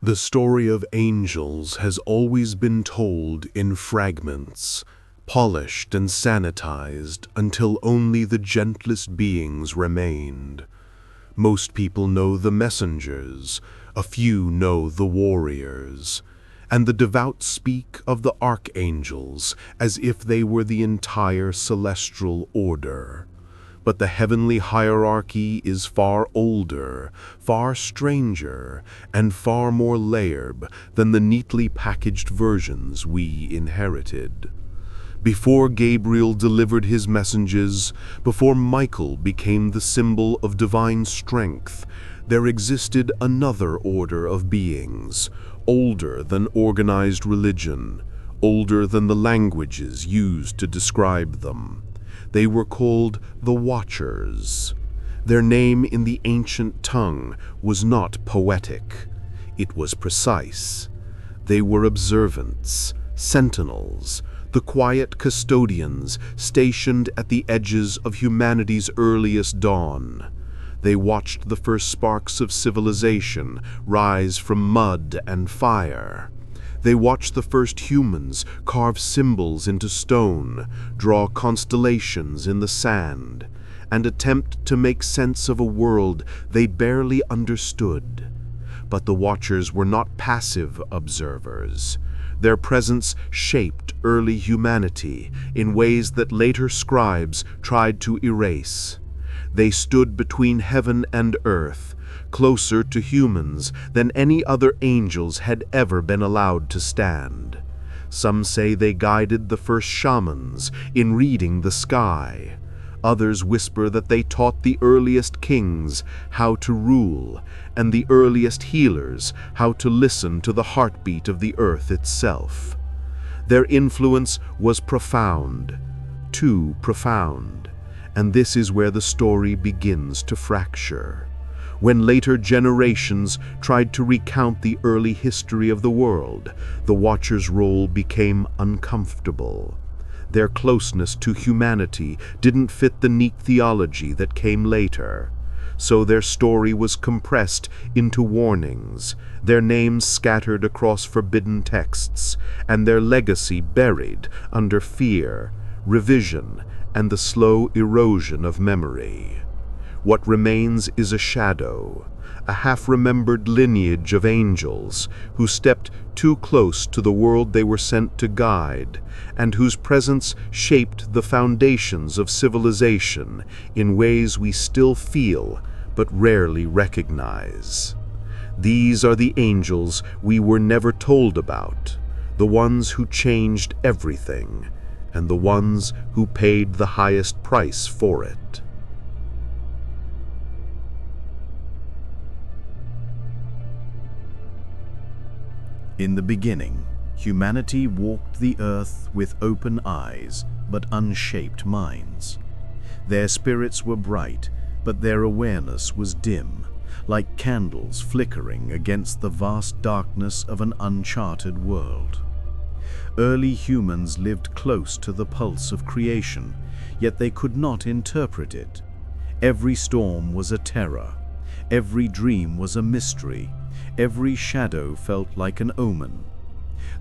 The story of angels has always been told in fragments, polished and sanitized until only the gentlest beings remained. Most people know the messengers, a few know the warriors, and the devout speak of the archangels as if they were the entire celestial order. But the heavenly hierarchy is far older, far stranger, and far more layered than the neatly packaged versions we inherited. Before Gabriel delivered his messages, before Michael became the symbol of divine strength, there existed another order of beings, older than organized religion, older than the languages used to describe them. They were called the Watchers. Their name in the ancient tongue was not poetic. It was precise. They were observants, sentinels, the quiet custodians stationed at the edges of humanity's earliest dawn. They watched the first sparks of civilization rise from mud and fire. They watched the first humans carve symbols into stone, draw constellations in the sand, and attempt to make sense of a world they barely understood. But the Watchers were not passive observers. Their presence shaped early humanity in ways that later scribes tried to erase. They stood between heaven and earth, closer to humans than any other angels had ever been allowed to stand. Some say they guided the first shamans in reading the sky. Others whisper that they taught the earliest kings how to rule, and the earliest healers how to listen to the heartbeat of the earth itself. Their influence was profound, too profound, and this is where the story begins to fracture. When later generations tried to recount the early history of the world, the Watchers' role became uncomfortable. Their closeness to humanity didn't fit the neat theology that came later. So their story was compressed into warnings, their names scattered across forbidden texts, and their legacy buried under fear, revision, and the slow erosion of memory. What remains is a shadow, a half-remembered lineage of angels who stepped too close to the world they were sent to guide, and whose presence shaped the foundations of civilization in ways we still feel but rarely recognize. These are the angels we were never told about, the ones who changed everything, and the ones who paid the highest price for it. In the beginning, humanity walked the earth with open eyes but unshaped minds. Their spirits were bright, but their awareness was dim, like candles flickering against the vast darkness of an uncharted world. Early humans lived close to the pulse of creation, yet they could not interpret it. Every storm was a terror. Every dream was a mystery. Every shadow felt like an omen.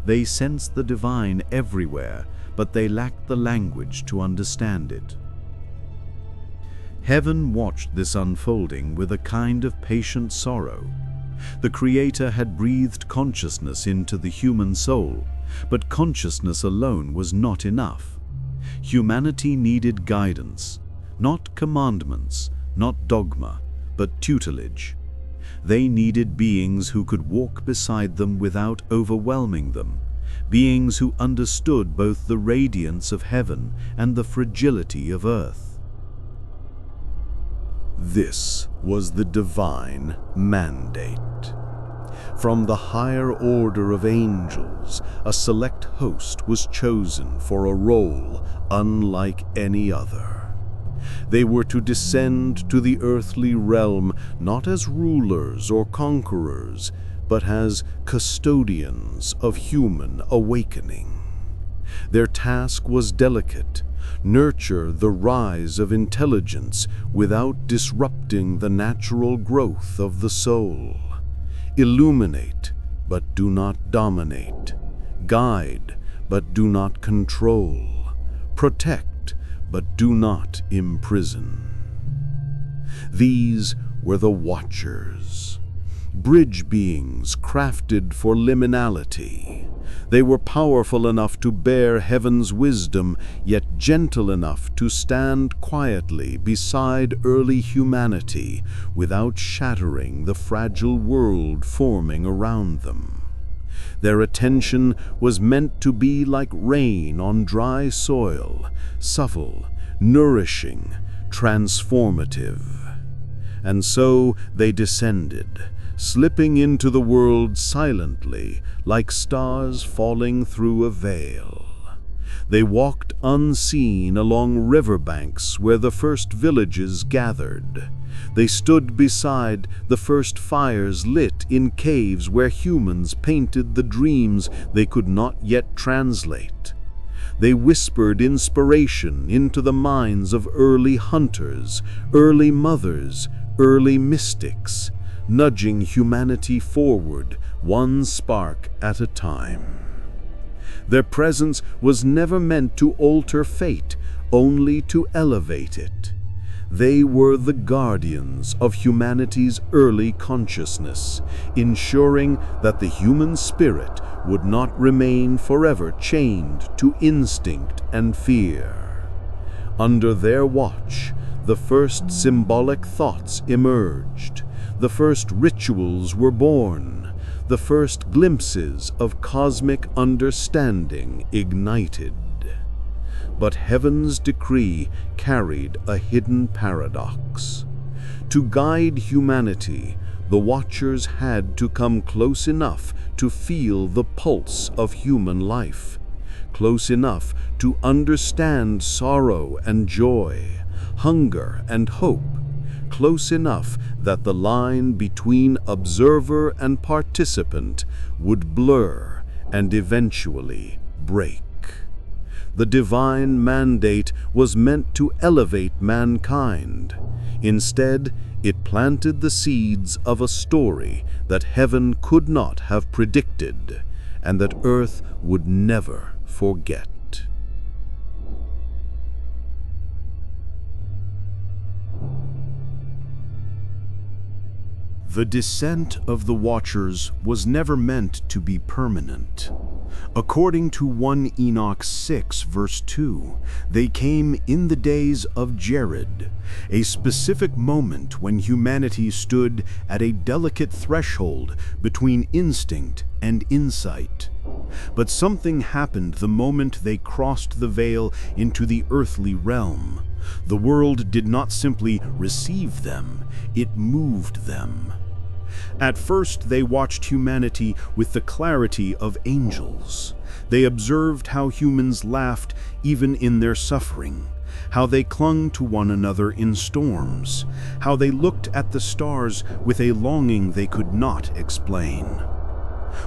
They sensed the divine everywhere, but they lacked the language to understand it. Heaven watched this unfolding with a kind of patient sorrow. The Creator had breathed consciousness into the human soul, but consciousness alone was not enough. Humanity needed guidance, not commandments, not dogma, but tutelage. They needed beings who could walk beside them without overwhelming them, beings who understood both the radiance of heaven and the fragility of earth. This was the divine mandate. From the higher order of angels, a select host was chosen for a role unlike any other. They were to descend to the earthly realm not as rulers or conquerors, but as custodians of human awakening. Their task was delicate: nurture the rise of intelligence without disrupting the natural growth of the soul. Illuminate, but do not dominate, guide, but do not control, protect, but do not imprison. These were the Watchers, bridge beings crafted for liminality. They were powerful enough to bear heaven's wisdom, yet gentle enough to stand quietly beside early humanity without shattering the fragile world forming around them. Their attention was meant to be like rain on dry soil, subtle, nourishing, transformative. And so they descended, slipping into the world silently, like stars falling through a veil. They walked unseen along riverbanks where the first villages gathered. They stood beside the first fires lit in caves where humans painted the dreams they could not yet translate. They whispered inspiration into the minds of early hunters, early mothers, early mystics, nudging humanity forward, one spark at a time. Their presence was never meant to alter fate, only to elevate it. They were the guardians of humanity's early consciousness, ensuring that the human spirit would not remain forever chained to instinct and fear. Under their watch, the first symbolic thoughts emerged. The first rituals were born, the first glimpses of cosmic understanding ignited. But heaven's decree carried a hidden paradox. To guide humanity, the Watchers had to come close enough to feel the pulse of human life, close enough to understand sorrow and joy, hunger and hope, close enough that the line between observer and participant would blur and eventually break. The divine mandate was meant to elevate mankind. Instead, it planted the seeds of a story that heaven could not have predicted, and that earth would never forget. The descent of the Watchers was never meant to be permanent. According to 1 Enoch 6, verse 2, they came in the days of Jared, a specific moment when humanity stood at a delicate threshold between instinct and insight. But something happened the moment they crossed the veil into the earthly realm. The world did not simply receive them, it moved them. At first, they watched humanity with the clarity of angels. They observed how humans laughed even in their suffering, how they clung to one another in storms, how they looked at the stars with a longing they could not explain.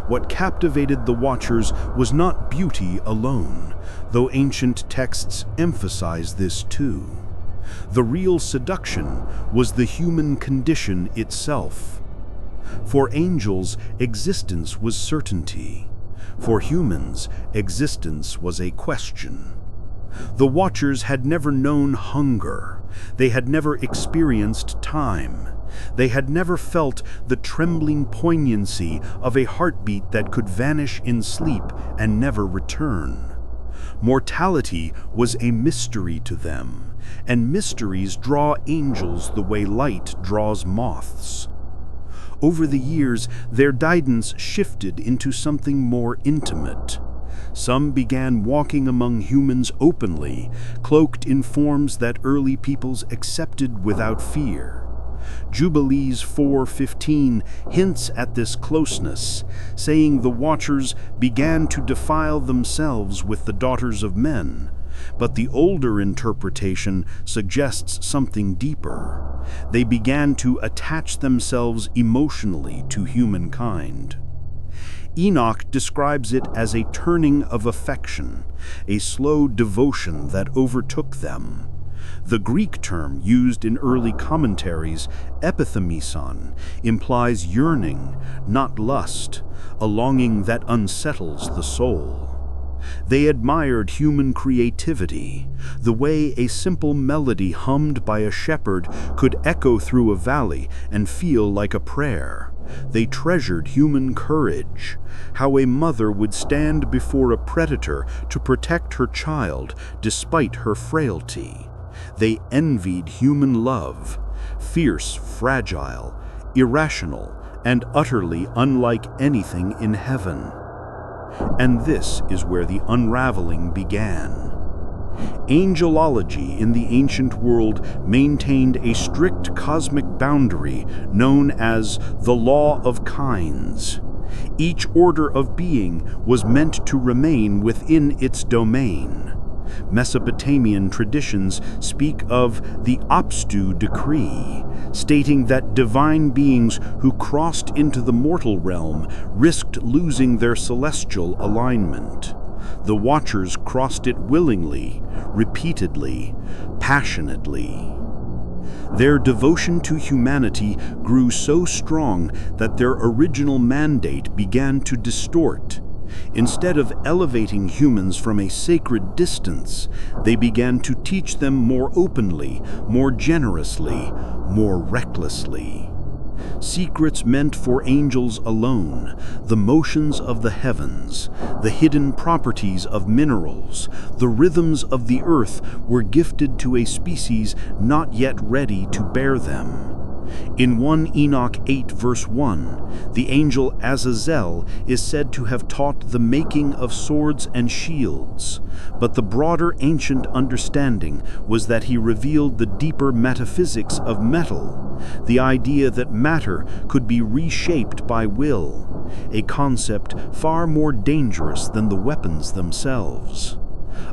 What captivated the Watchers was not beauty alone, though ancient texts emphasize this too. The real seduction was the human condition itself. For angels, existence was certainty. For humans, existence was a question. The Watchers had never known hunger. They had never experienced time. They had never felt the trembling poignancy of a heartbeat that could vanish in sleep and never return. Mortality was a mystery to them, and mysteries draw angels the way light draws moths. Over the years, their guidance shifted into something more intimate. Some began walking among humans openly, cloaked in forms that early peoples accepted without fear. Jubilees 4:15 hints at this closeness, saying the Watchers began to defile themselves with the daughters of men. But the older interpretation suggests something deeper. They began to attach themselves emotionally to humankind. Enoch describes it as a turning of affection, a slow devotion that overtook them. The Greek term used in early commentaries, epithemison, implies yearning, not lust, a longing that unsettles the soul. They admired human creativity, the way a simple melody hummed by a shepherd could echo through a valley and feel like a prayer. They treasured human courage, how a mother would stand before a predator to protect her child despite her frailty. They envied human love, fierce, fragile, irrational, and utterly unlike anything in heaven. And this is where the unraveling began. Angelology in the ancient world maintained a strict cosmic boundary known as the law of kinds. Each order of being was meant to remain within its domain. Mesopotamian traditions speak of the Apstu decree, stating that divine beings who crossed into the mortal realm risked losing their celestial alignment. The Watchers crossed it willingly, repeatedly, passionately. Their devotion to humanity grew so strong that their original mandate began to distort. Instead of elevating humans from a sacred distance, they began to teach them more openly, more generously, more recklessly. Secrets meant for angels alone, the motions of the heavens, the hidden properties of minerals, the rhythms of the earth were gifted to a species not yet ready to bear them. In 1 Enoch 8 verse 1, the angel Azazel is said to have taught the making of swords and shields, but the broader ancient understanding was that he revealed the deeper metaphysics of metal, the idea that matter could be reshaped by will, a concept far more dangerous than the weapons themselves.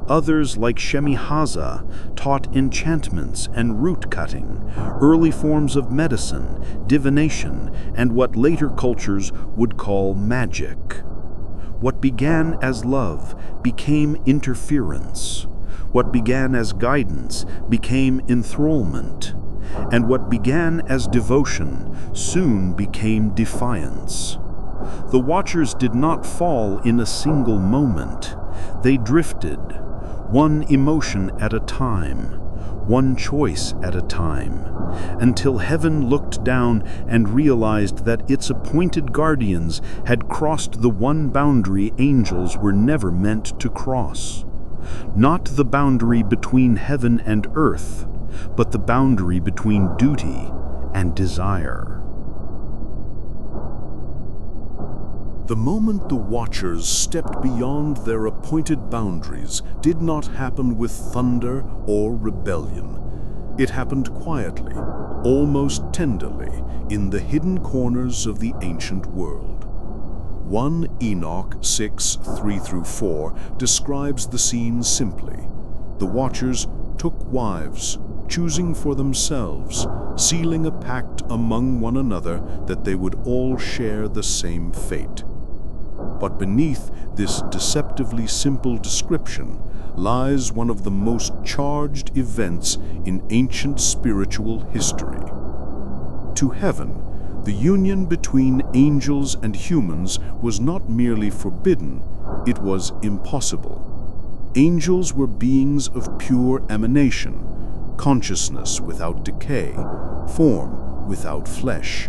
Others, like Shemihaza, taught enchantments and root-cutting, early forms of medicine, divination, and what later cultures would call magic. What began as love became interference. What began as guidance became enthrallment. And what began as devotion soon became defiance. The Watchers did not fall in a single moment. They drifted, one emotion at a time, one choice at a time, until heaven looked down and realized that its appointed guardians had crossed the one boundary angels were never meant to cross. Not the boundary between heaven and earth, but the boundary between duty and desire. The moment the Watchers stepped beyond their appointed boundaries did not happen with thunder or rebellion. It happened quietly, almost tenderly, in the hidden corners of the ancient world. 1 Enoch 6, 3-4 describes the scene simply. The Watchers took wives, choosing for themselves, sealing a pact among one another that they would all share the same fate. But beneath this deceptively simple description lies one of the most charged events in ancient spiritual history. To heaven, the union between angels and humans was not merely forbidden, it was impossible. Angels were beings of pure emanation, consciousness without decay, form without flesh.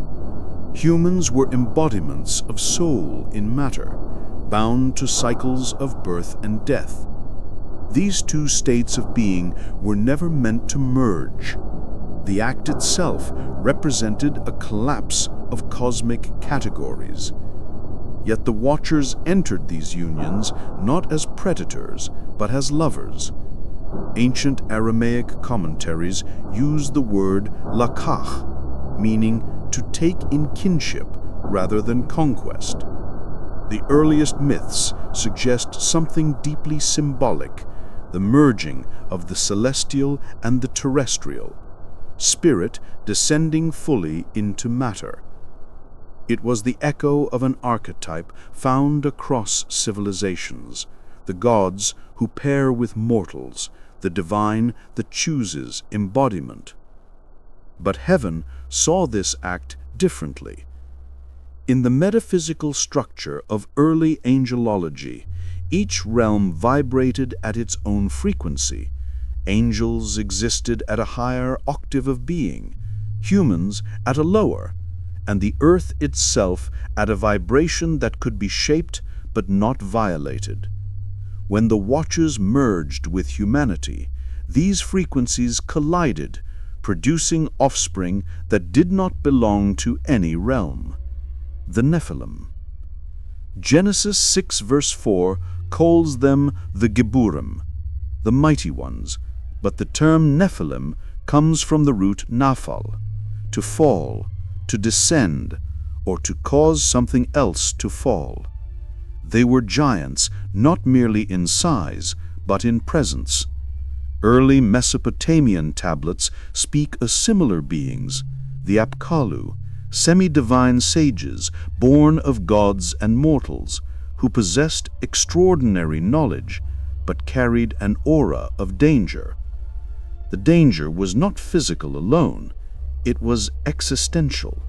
Humans were embodiments of soul in matter, bound to cycles of birth and death. These two states of being were never meant to merge. The act itself represented a collapse of cosmic categories. Yet the Watchers entered these unions not as predators, but as lovers. Ancient Aramaic commentaries use the word lakach, meaning to take in kinship rather than conquest. The earliest myths suggest something deeply symbolic, the merging of the celestial and the terrestrial, spirit descending fully into matter. It was the echo of an archetype found across civilizations, the gods who pair with mortals, the divine that chooses embodiment. But heaven saw this act differently. In the metaphysical structure of early angelology, each realm vibrated at its own frequency. Angels existed at a higher octave of being, humans at a lower, and the earth itself at a vibration that could be shaped but not violated. When the Watchers merged with humanity, these frequencies collided, producing offspring that did not belong to any realm. The Nephilim. Genesis 6 verse 4 calls them the Geburim, the mighty ones, but the term Nephilim comes from the root naphal, to fall, to descend, or to cause something else to fall. They were giants not merely in size, but in presence. Early Mesopotamian tablets speak of similar beings, the Apkallu, semi-divine sages born of gods and mortals, who possessed extraordinary knowledge, but carried an aura of danger. The danger was not physical alone, it was existential.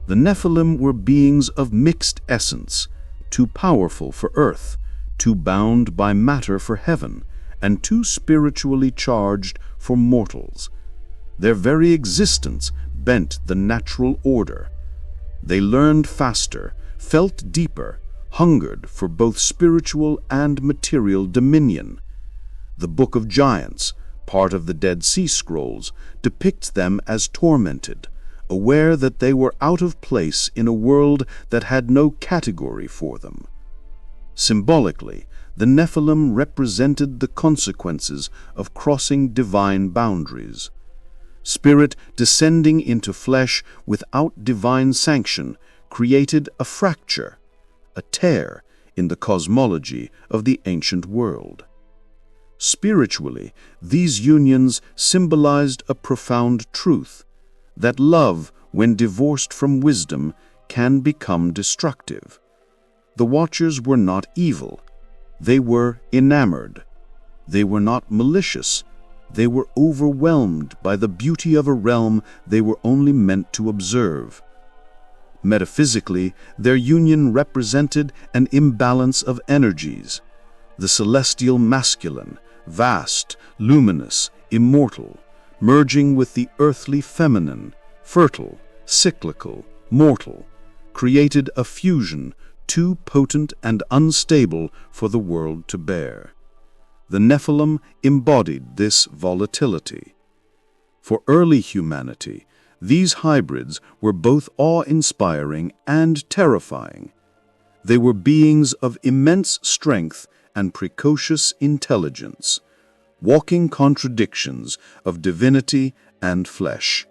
The Nephilim were beings of mixed essence, too powerful for earth, too bound by matter for heaven, and too spiritually charged for mortals. Their very existence bent the natural order. They learned faster, felt deeper, hungered for both spiritual and material dominion. The Book of Giants, part of the Dead Sea Scrolls, depicts them as tormented, aware that they were out of place in a world that had no category for them. Symbolically, the Nephilim represented the consequences of crossing divine boundaries. Spirit descending into flesh without divine sanction created a fracture, a tear in the cosmology of the ancient world. Spiritually, these unions symbolized a profound truth, that love, when divorced from wisdom, can become destructive. The Watchers were not evil. They were enamored. They were not malicious. They were overwhelmed by the beauty of a realm they were only meant to observe. Metaphysically, their union represented an imbalance of energies. The celestial masculine, vast, luminous, immortal, merging with the earthly feminine, fertile, cyclical, mortal, created a fusion too potent and unstable for the world to bear. The Nephilim embodied this volatility. For early humanity, these hybrids were both awe-inspiring and terrifying. They were beings of immense strength and precocious intelligence, walking contradictions of divinity and flesh.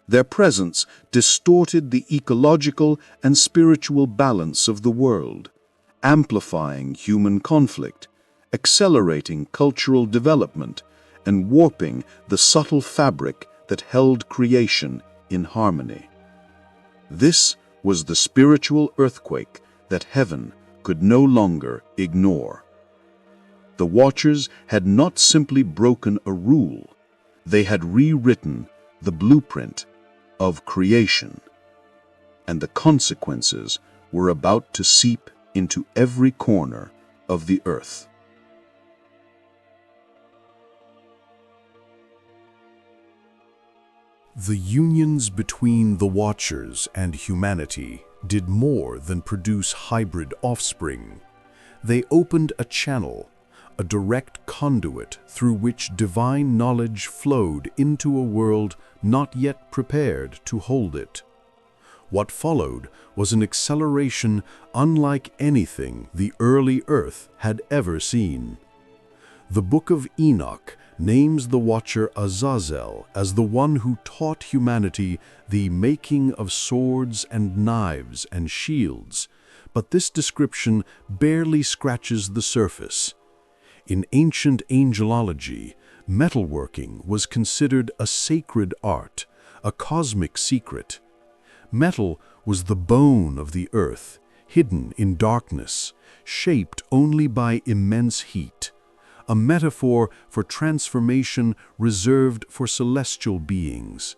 Their presence distorted the ecological and spiritual balance of the world, amplifying human conflict, accelerating cultural development, and warping the subtle fabric that held creation in harmony. This was the spiritual earthquake that heaven could no longer ignore. The Watchers had not simply broken a rule, they had rewritten the blueprint of creation, and the consequences were about to seep into every corner of the earth. The unions between the Watchers and humanity did more than produce hybrid offspring. They opened a channel, a direct conduit through which divine knowledge flowed into a world not yet prepared to hold it. What followed was an acceleration unlike anything the early Earth had ever seen. The Book of Enoch names the Watcher Azazel as the one who taught humanity the making of swords and knives and shields, but this description barely scratches the surface. In ancient angelology, metalworking was considered a sacred art, a cosmic secret. Metal was the bone of the earth, hidden in darkness, shaped only by immense heat, a metaphor for transformation reserved for celestial beings.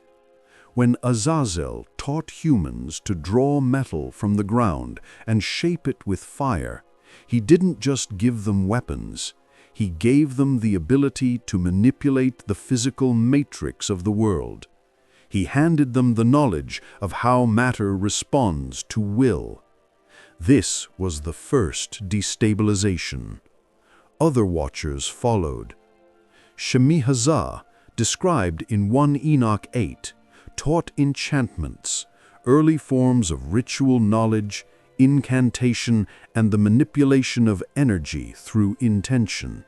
When Azazel taught humans to draw metal from the ground and shape it with fire, he didn't just give them weapons. He gave them the ability to manipulate the physical matrix of the world. He handed them the knowledge of how matter responds to will. This was the first destabilization. Other watchers followed. Shemi-Hazah, described in 1 Enoch 8, taught enchantments, early forms of ritual knowledge, incantation, and the manipulation of energy through intention.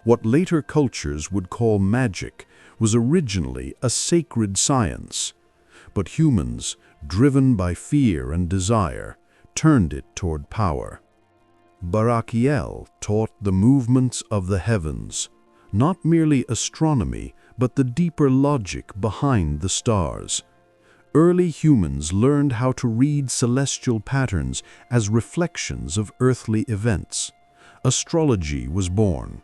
What later cultures would call magic was originally a sacred science, but humans, driven by fear and desire, turned it toward power. Barakiel taught the movements of the heavens, not merely astronomy, but the deeper logic behind the stars. Early humans learned how to read celestial patterns as reflections of earthly events. Astrology was born.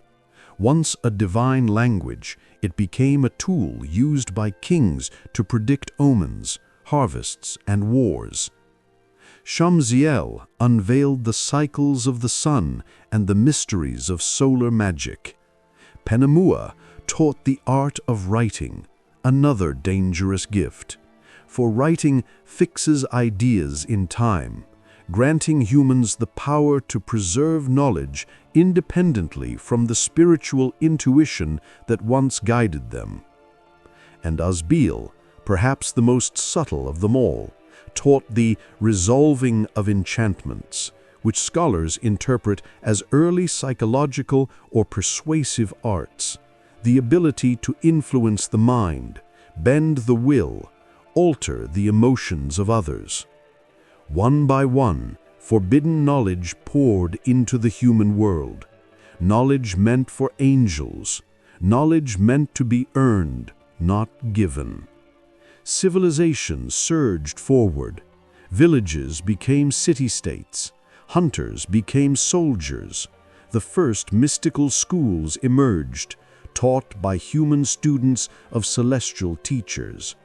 Once a divine language, it became a tool used by kings to predict omens, harvests, and wars. Shamziel unveiled the cycles of the sun and the mysteries of solar magic. Penamua taught the art of writing, another dangerous gift. For writing fixes ideas in time, granting humans the power to preserve knowledge independently from the spiritual intuition that once guided them. And Asbiel, perhaps the most subtle of them all, taught the resolving of enchantments, which scholars interpret as early psychological or persuasive arts, the ability to influence the mind, bend the will, alter the emotions of others. One by one, forbidden knowledge poured into the human world. Knowledge meant for angels, knowledge meant to be earned, not given. Civilization surged forward. Villages became city-states. Hunters became soldiers. The first mystical schools emerged, taught by human students of celestial teachers.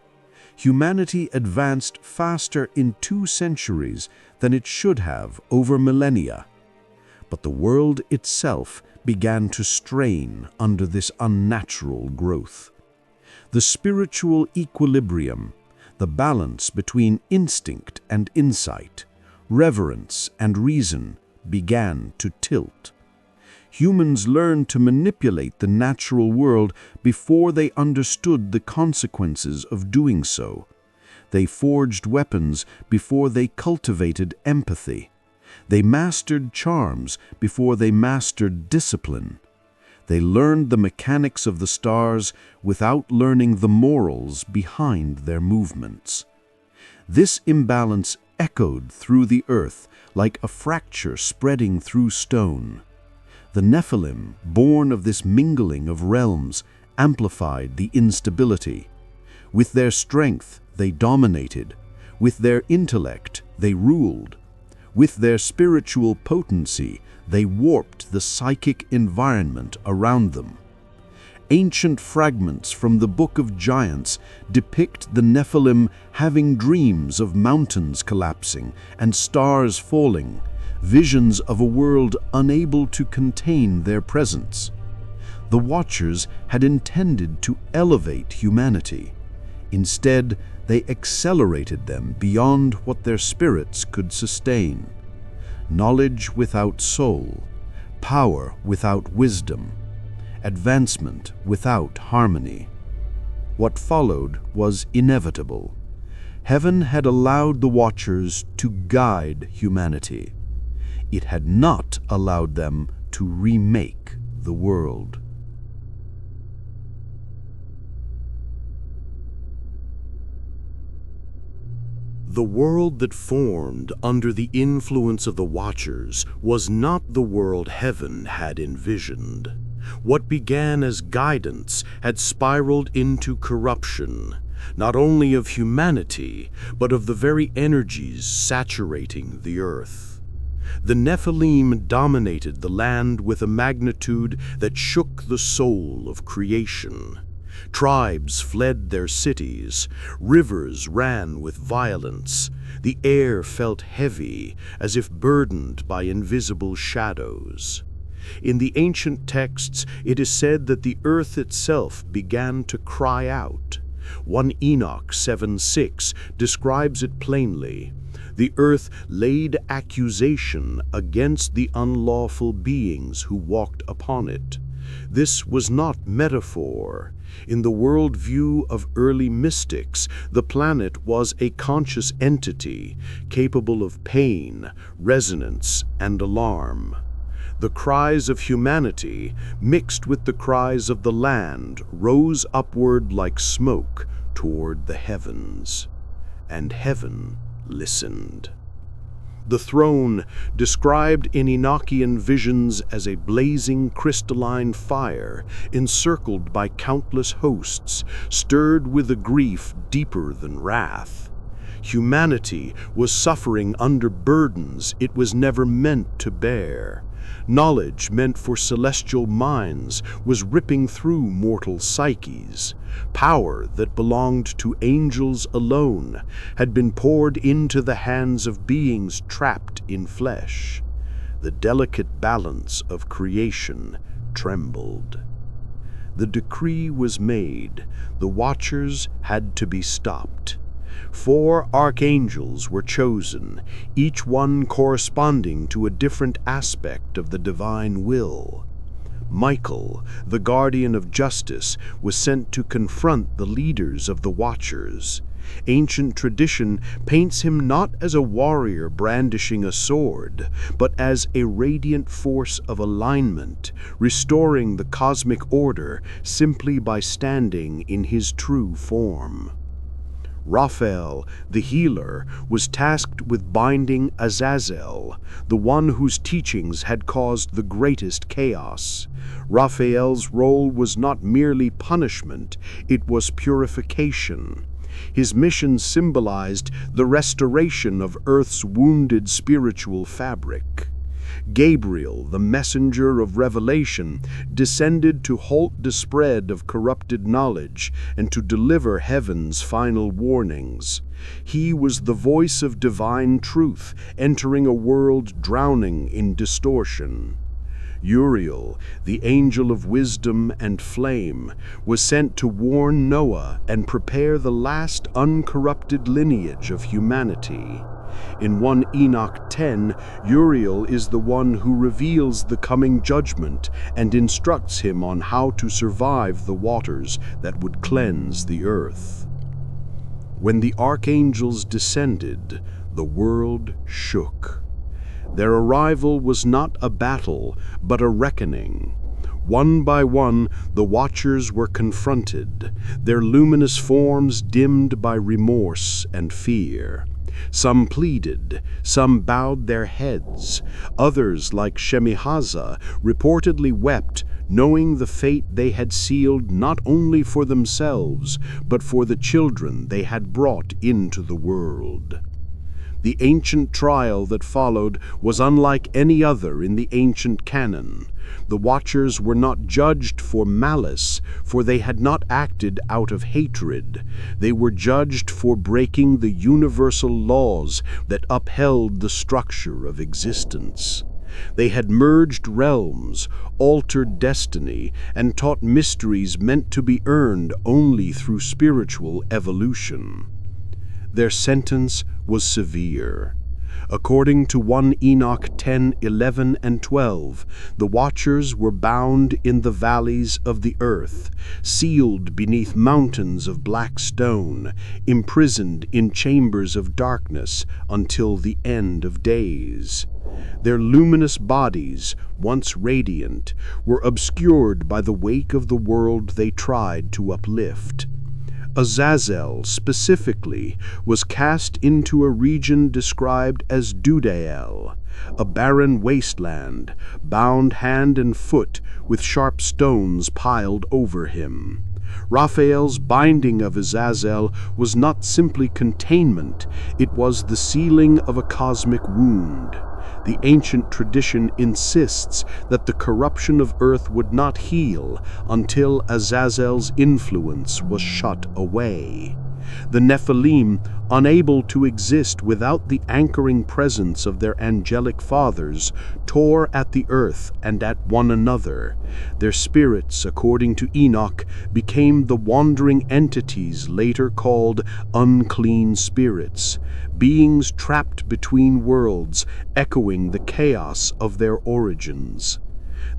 Humanity advanced faster in 2 centuries than it should have over millennia. But the world itself began to strain under this unnatural growth. The spiritual equilibrium, the balance between instinct and insight, reverence and reason, began to tilt. Humans learned to manipulate the natural world before they understood the consequences of doing so. They forged weapons before they cultivated empathy. They mastered charms before they mastered discipline. They learned the mechanics of the stars without learning the morals behind their movements. This imbalance echoed through the earth like a fracture spreading through stone. The Nephilim, born of this mingling of realms, amplified the instability. With their strength, they dominated. With their intellect, they ruled. With their spiritual potency, they warped the psychic environment around them. Ancient fragments from the Book of Giants depict the Nephilim having dreams of mountains collapsing and stars falling, visions of a world unable to contain their presence. The Watchers had intended to elevate humanity. Instead, they accelerated them beyond what their spirits could sustain. Knowledge without soul, power without wisdom, advancement without harmony. What followed was inevitable. Heaven had allowed the Watchers to guide humanity. It had not allowed them to remake the world. The world that formed under the influence of the Watchers was not the world heaven had envisioned. What began as guidance had spiraled into corruption, not only of humanity, but of the very energies saturating the earth. The Nephilim dominated the land with a magnitude that shook the soul of creation. Tribes fled their cities, rivers ran with violence, the air felt heavy as if burdened by invisible shadows. In the ancient texts, it is said that the earth itself began to cry out. 1 Enoch 7:6 describes it plainly. The earth laid accusation against the unlawful beings who walked upon it. This was not metaphor. In the worldview of early mystics, the planet was a conscious entity capable of pain, resonance, and alarm. The cries of humanity, mixed with the cries of the land, rose upward like smoke toward the heavens. And heaven listened. The throne, described in Enochian visions as a blazing crystalline fire encircled by countless hosts, stirred with a grief deeper than wrath. Humanity was suffering under burdens it was never meant to bear. Knowledge meant for celestial minds was ripping through mortal psyches. Power that belonged to angels alone had been poured into the hands of beings trapped in flesh. The delicate balance of creation trembled. The decree was made. The watchers had to be stopped. 4 archangels were chosen, each one corresponding to a different aspect of the divine will. Michael, the guardian of justice, was sent to confront the leaders of the Watchers. Ancient tradition paints him not as a warrior brandishing a sword, but as a radiant force of alignment, restoring the cosmic order simply by standing in his true form. Raphael, the healer, was tasked with binding Azazel, the one whose teachings had caused the greatest chaos. Raphael's role was not merely punishment, it was purification. His mission symbolized the restoration of Earth's wounded spiritual fabric. Gabriel, the messenger of revelation, descended to halt the spread of corrupted knowledge and to deliver heaven's final warnings. He was the voice of divine truth, entering a world drowning in distortion. Uriel, the angel of wisdom and flame, was sent to warn Noah and prepare the last uncorrupted lineage of humanity. In 1 Enoch 10, Uriel is the one who reveals the coming judgment and instructs him on how to survive the waters that would cleanse the earth. When the archangels descended, the world shook. Their arrival was not a battle, but a reckoning. One by one, the Watchers were confronted, their luminous forms dimmed by remorse and fear. Some pleaded, some bowed their heads. Others, like Shemihaza, reportedly wept, knowing the fate they had sealed not only for themselves, but for the children they had brought into the world. The ancient trial that followed was unlike any other in the ancient canon. The Watchers were not judged for malice, for they had not acted out of hatred. They were judged for breaking the universal laws that upheld the structure of existence. They had merged realms, altered destiny, and taught mysteries meant to be earned only through spiritual evolution. Their sentence was severe. According to 1 Enoch 10, 11, and 12, the Watchers were bound in the valleys of the earth, sealed beneath mountains of black stone, imprisoned in chambers of darkness until the end of days. Their luminous bodies, once radiant, were obscured by the wake of the world they tried to uplift. Azazel, specifically, was cast into a region described as Dudael, a barren wasteland, bound hand and foot with sharp stones piled over him. Raphael's binding of Azazel was not simply containment, it was the sealing of a cosmic wound. The ancient tradition insists that the corruption of earth would not heal until Azazel's influence was shut away. The Nephilim, unable to exist without the anchoring presence of their angelic fathers, tore at the earth and at one another. Their spirits, according to Enoch, became the wandering entities later called unclean spirits, beings trapped between worlds, echoing the chaos of their origins.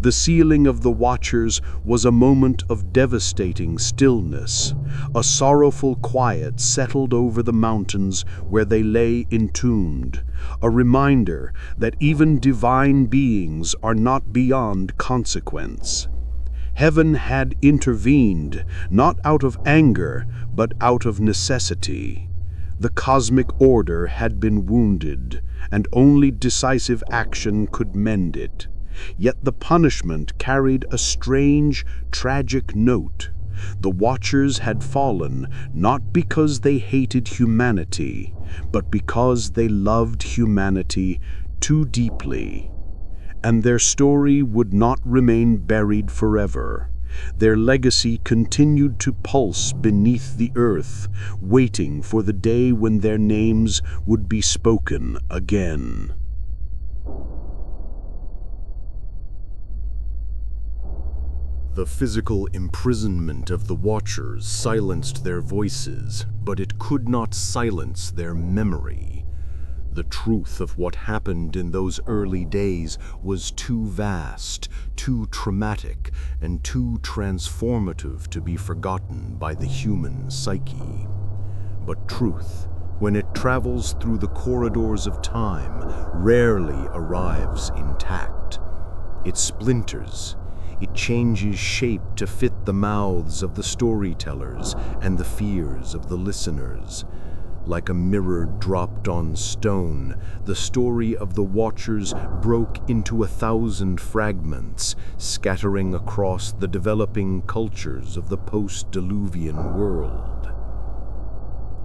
The sealing of the Watchers was a moment of devastating stillness. A sorrowful quiet settled over the mountains where they lay entombed, a reminder that even divine beings are not beyond consequence. Heaven had intervened, not out of anger, but out of necessity. The cosmic order had been wounded, and only decisive action could mend it. Yet the punishment carried a strange, tragic note. The Watchers had fallen not because they hated humanity, but because they loved humanity too deeply. And their story would not remain buried forever. Their legacy continued to pulse beneath the earth, waiting for the day when their names would be spoken again. The physical imprisonment of the Watchers silenced their voices, but it could not silence their memory. The truth of what happened in those early days was too vast, too traumatic, and too transformative to be forgotten by the human psyche. But truth, when it travels through the corridors of time, rarely arrives intact. It splinters. It changes shape to fit the mouths of the storytellers and the fears of the listeners. Like a mirror dropped on stone, the story of the Watchers broke into 1,000 fragments, scattering across the developing cultures of the post-Diluvian world.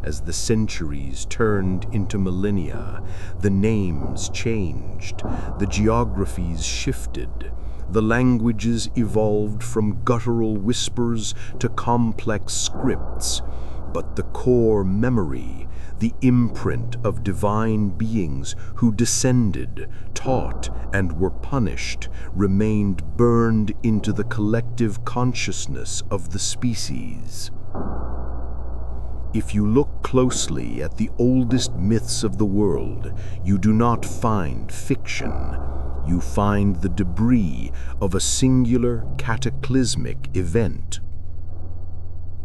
As the centuries turned into millennia, the names changed, the geographies shifted. The languages evolved from guttural whispers to complex scripts, but the core memory, the imprint of divine beings who descended, taught, and were punished, remained burned into the collective consciousness of the species. If you look closely at the oldest myths of the world, you do not find fiction. You find the debris of a singular cataclysmic event.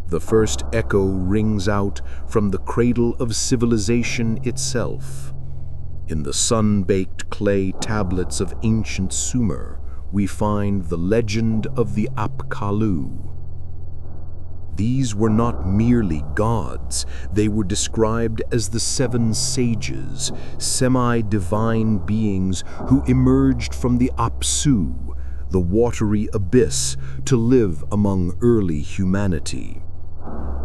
The first echo rings out from the cradle of civilization itself. In the sun-baked clay tablets of ancient Sumer, we find the legend of the Apkallu. These were not merely gods, they were described as the 7 sages, semi-divine beings who emerged from the Apsu, the watery abyss, to live among early humanity.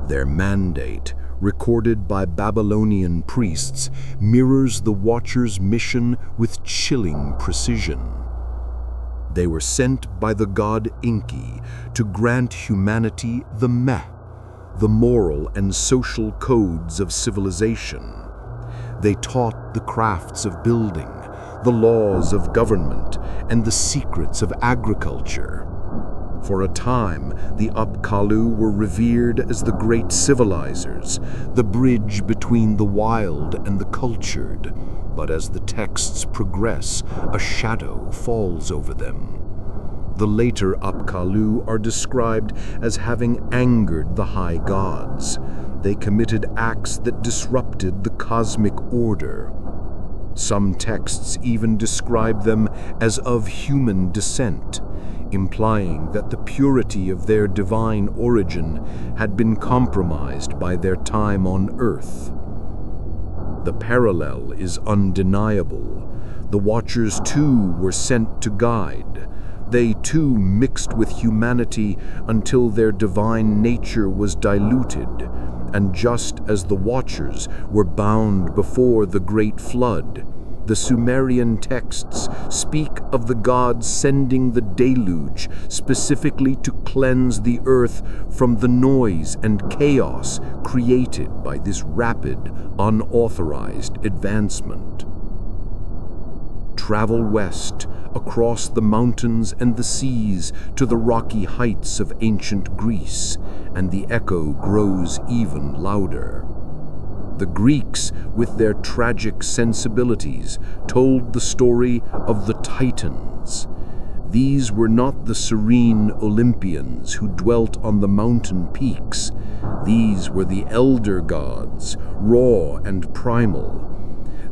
Their mandate, recorded by Babylonian priests, mirrors the Watchers' mission with chilling precision. They were sent by the god Enki to grant humanity the meh, the moral and social codes of civilization. They taught the crafts of building, the laws of government, and the secrets of agriculture. For a time, the Apkallu were revered as the great civilizers, the bridge between the wild and the cultured. But as the texts progress, a shadow falls over them. The later Apkallu are described as having angered the high gods. They committed acts that disrupted the cosmic order. Some texts even describe them as of human descent, implying that the purity of their divine origin had been compromised by their time on Earth. The parallel is undeniable. The Watchers too were sent to guide. They too mixed with humanity until their divine nature was diluted, and just as the Watchers were bound before the Great Flood, The Sumerian texts speak of the gods sending the deluge specifically to cleanse the earth from the noise and chaos created by this rapid, unauthorized advancement. Travel west, across the mountains and the seas to the rocky heights of ancient Greece, and the echo grows even louder. The Greeks, with their tragic sensibilities, told the story of the Titans. These were not the serene Olympians who dwelt on the mountain peaks. These were the elder gods, raw and primal.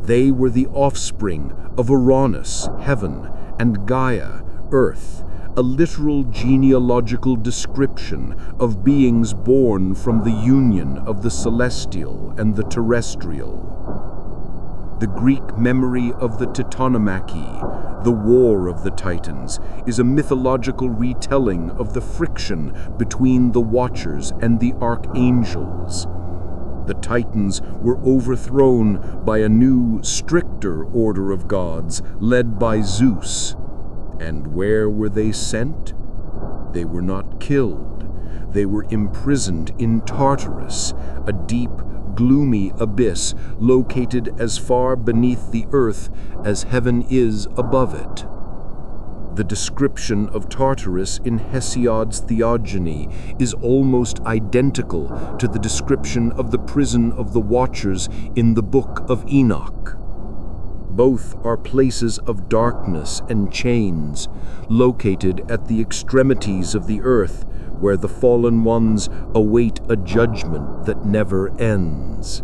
They were the offspring of Uranus, heaven, and Gaia, earth, a literal genealogical description of beings born from the union of the celestial and the terrestrial. The Greek memory of the Titanomachy, the war of the Titans, is a mythological retelling of the friction between the Watchers and the archangels. The Titans were overthrown by a new, stricter order of gods led by Zeus. And where were they sent? They were not killed. They were imprisoned in Tartarus, a deep, gloomy abyss located as far beneath the earth as heaven is above it. The description of Tartarus in Hesiod's Theogony is almost identical to the description of the prison of the Watchers in the Book of Enoch. Both are places of darkness and chains, located at the extremities of the earth, where the fallen ones await a judgment that never ends.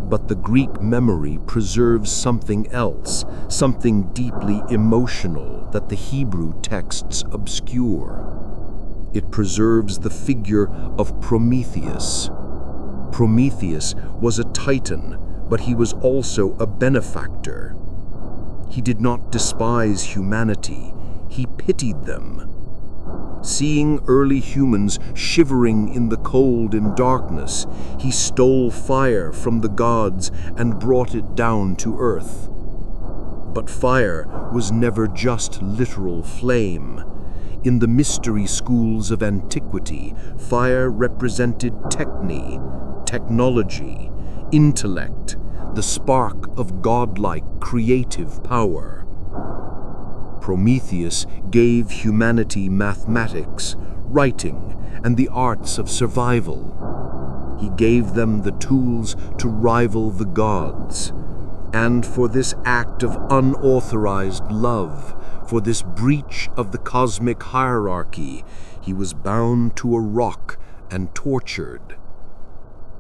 But the Greek memory preserves something else, something deeply emotional that the Hebrew texts obscure. It preserves the figure of Prometheus. Prometheus was a titan, but he was also a benefactor. He did not despise humanity, he pitied them. Seeing early humans shivering in the cold and darkness, he stole fire from the gods and brought it down to earth. But fire was never just literal flame. In the mystery schools of antiquity, fire represented technology, intellect, the spark of godlike creative power. Prometheus gave humanity mathematics, writing, and the arts of survival. He gave them the tools to rival the gods. And for this act of unauthorized love, for this breach of the cosmic hierarchy, he was bound to a rock and tortured.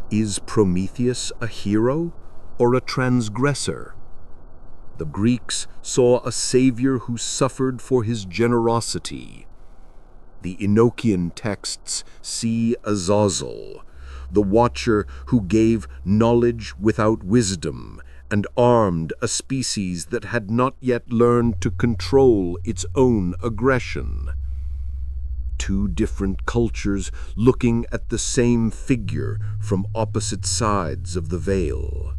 Is Prometheus a hero or a transgressor? The Greeks saw a savior who suffered for his generosity. The Enochian texts see Azazel, the watcher who gave knowledge without wisdom and armed a species that had not yet learned to control its own aggression. Two different cultures looking at the same figure from opposite sides of the veil.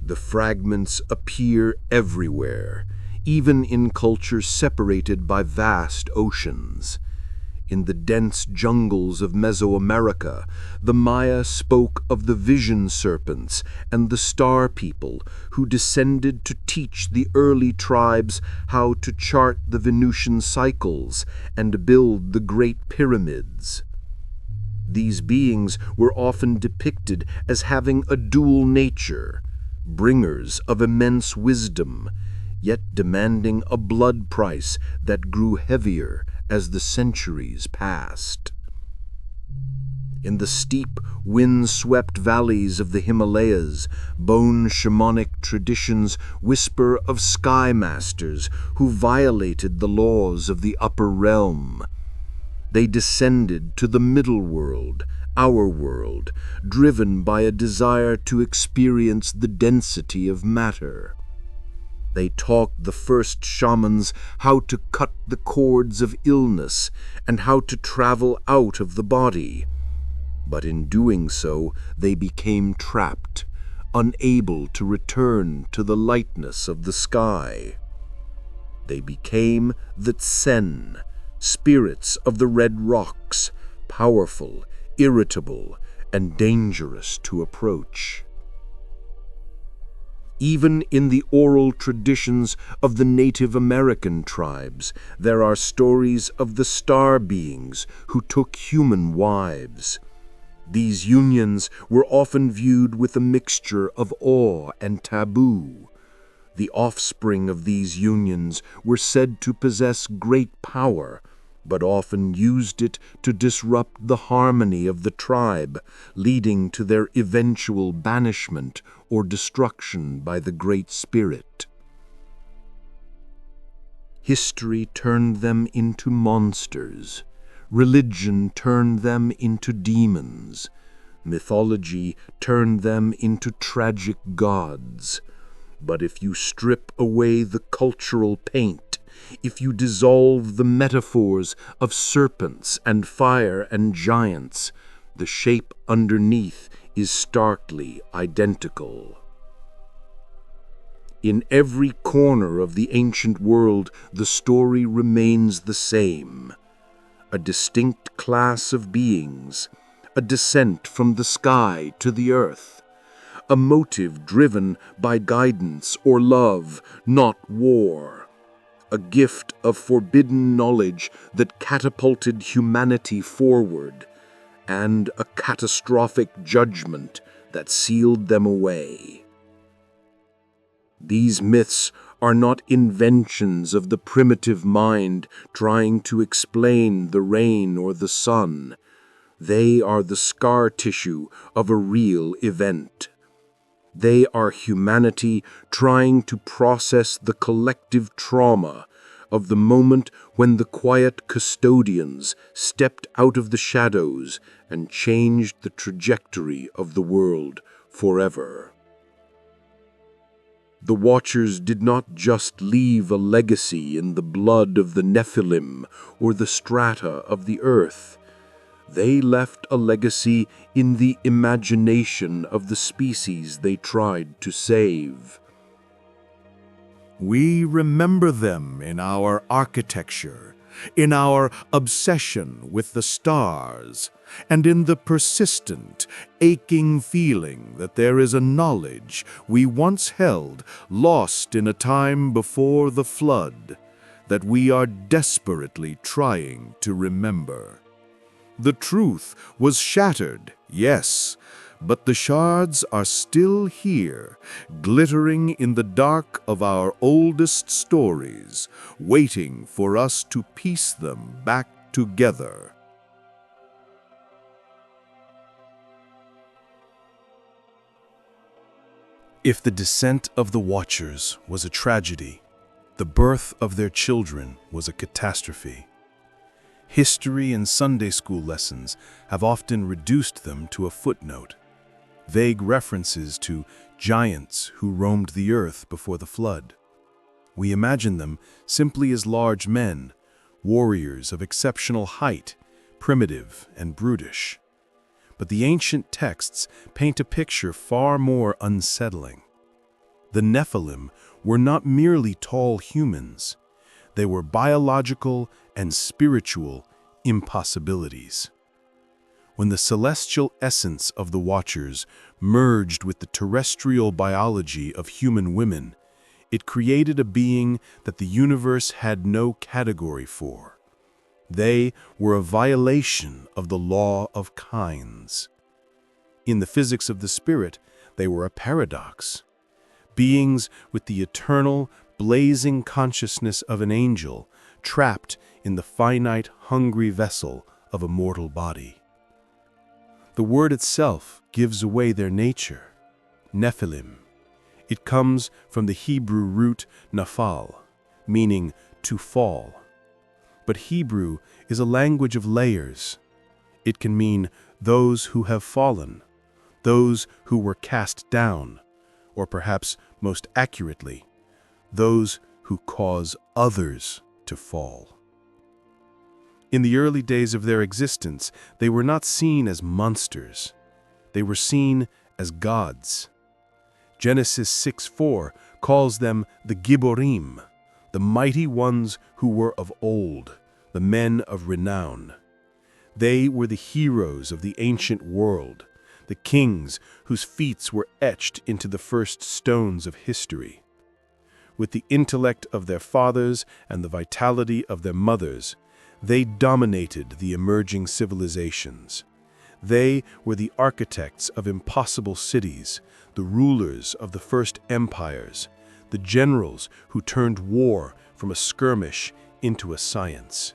The fragments appear everywhere, even in cultures separated by vast oceans. In the dense jungles of Mesoamerica, the Maya spoke of the vision serpents and the star people who descended to teach the early tribes how to chart the Venusian cycles and build the great pyramids. These beings were often depicted as having a dual nature, bringers of immense wisdom, yet demanding a blood price that grew heavier as the centuries passed. In the steep, wind-swept valleys of the Himalayas, bone shamanic traditions whisper of sky masters who violated the laws of the upper realm. They descended to the middle world, our world, driven by a desire to experience the density of matter. They taught the first shamans how to cut the cords of illness and how to travel out of the body. But in doing so, they became trapped, unable to return to the lightness of the sky. They became the Tsen, spirits of the red rocks, powerful, irritable, and dangerous to approach. Even in the oral traditions of the Native American tribes, there are stories of the star beings who took human wives. These unions were often viewed with a mixture of awe and taboo. The offspring of these unions were said to possess great power, but often used it to disrupt the harmony of the tribe, leading to their eventual banishment or destruction by the Great Spirit. History turned them into monsters. Religion turned them into demons. Mythology turned them into tragic gods. But if you strip away the cultural paint, if you dissolve the metaphors of serpents and fire and giants, the shape underneath is starkly identical. In every corner of the ancient world, the story remains the same. A distinct class of beings, a descent from the sky to the earth, a motive driven by guidance or love, not war. A gift of forbidden knowledge that catapulted humanity forward, and a catastrophic judgment that sealed them away. These myths are not inventions of the primitive mind trying to explain the rain or the sun. They are the scar tissue of a real event. They are humanity trying to process the collective trauma of the moment when the quiet custodians stepped out of the shadows and changed the trajectory of the world forever. The Watchers did not just leave a legacy in the blood of the Nephilim or the strata of the earth. They left a legacy in the imagination of the species they tried to save. We remember them in our architecture, in our obsession with the stars, and in the persistent, aching feeling that there is a knowledge we once held lost in a time before the flood, that we are desperately trying to remember. The truth was shattered, yes, but the shards are still here, glittering in the dark of our oldest stories, waiting for us to piece them back together. If the descent of the Watchers was a tragedy, the birth of their children was a catastrophe. History and Sunday school lessons have often reduced them to a footnote, vague references to giants who roamed the earth before the flood. We imagine them simply as large men, warriors of exceptional height, primitive and brutish. But the ancient texts paint a picture far more unsettling. The Nephilim were not merely tall humans. They were biological and spiritual impossibilities. When the celestial essence of the Watchers merged with the terrestrial biology of human women, it created a being that the universe had no category for. They were a violation of the law of kinds. In the physics of the spirit, they were a paradox. Beings with the eternal, blazing consciousness of an angel, trapped in the finite, hungry vessel of a mortal body. The word itself gives away their nature, Nephilim. It comes from the Hebrew root naphal, meaning to fall. But Hebrew is a language of layers. It can mean those who have fallen, those who were cast down, or perhaps most accurately, those who cause others to fall. In the early days of their existence, they were not seen as monsters. They were seen as gods. Genesis 6:4 calls them the Gibborim, the mighty ones who were of old, the men of renown. They were the heroes of the ancient world, the kings whose feats were etched into the first stones of history. With the intellect of their fathers and the vitality of their mothers, they dominated the emerging civilizations. They were the architects of impossible cities, the rulers of the first empires, the generals who turned war from a skirmish into a science.